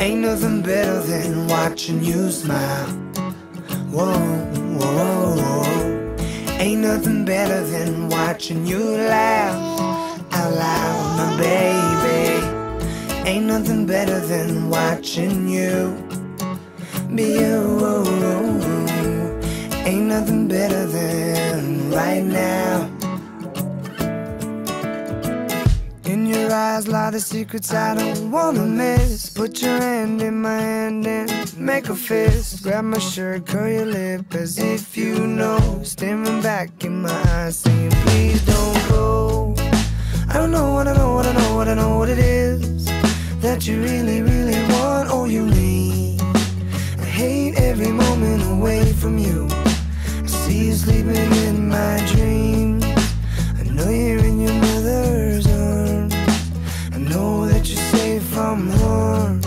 Ain't nothing better than watching you smile. Whoa, whoa, whoa. Ain't nothing better than watching you laugh out loud, my baby. Ain't nothing better than watching you be you. Ain't nothing better than right now. In your eyes lie the secrets I don't wanna miss. Put your hand in my hand and make a fist. Grab my shirt, curl your lip as if you know. Staring back in my eyes saying please don't go. I don't know what I know, what I know, what I know what it is that you really, really want or you need. I hate every moment away from you. I see you sleeping in my dreams. I know you're in your mother's arms. I know that you're safe from harm.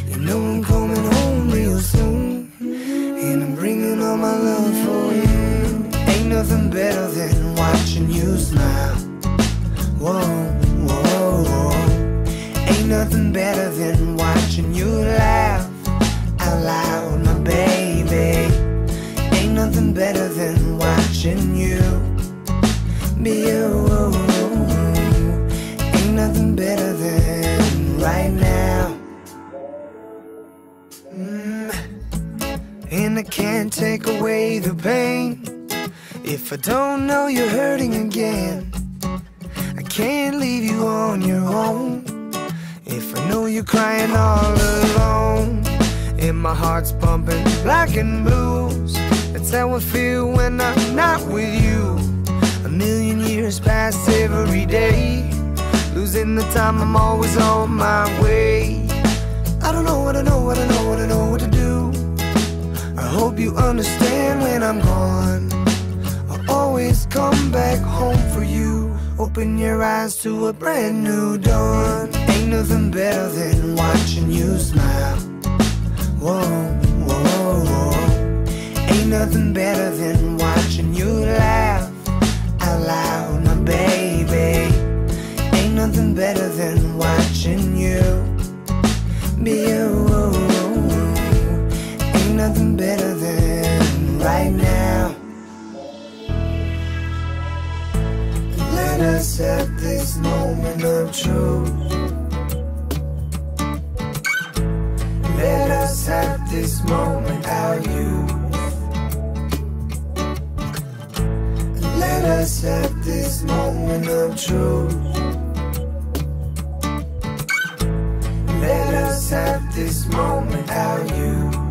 You know I'm coming home real soon, and I'm bringing all my love for you. Ain't nothing better than watching you smile. Whoa, whoa, whoa. Ain't nothing better than watching you laugh out loud, my baby. Ain't nothing better than watching you be you. Ain't nothing better than right now. And I can't take away the pain if I don't know you're hurting again. I can't leave you on your own if I know you're crying all alone. And my heart's pumping black and blues. That's how I feel when I'm not with you. A million years pass every day, losing the time, I'm always on my way. I don't know what I know, what I know, what I know what to do. I hope you understand when I'm gone. I'll always come back home for you. Open your eyes to a brand new dawn. Ain't nothing better than watching you smile. Whoa, whoa, whoa. Ain't nothing better than watching you laugh out loud, my baby. Ain't nothing better than watching you be you. Ain't nothing better than right now. Let us have this moment of truth. Let us have this moment, our youth. Let us have this moment of truth. Let us have this moment, our youth.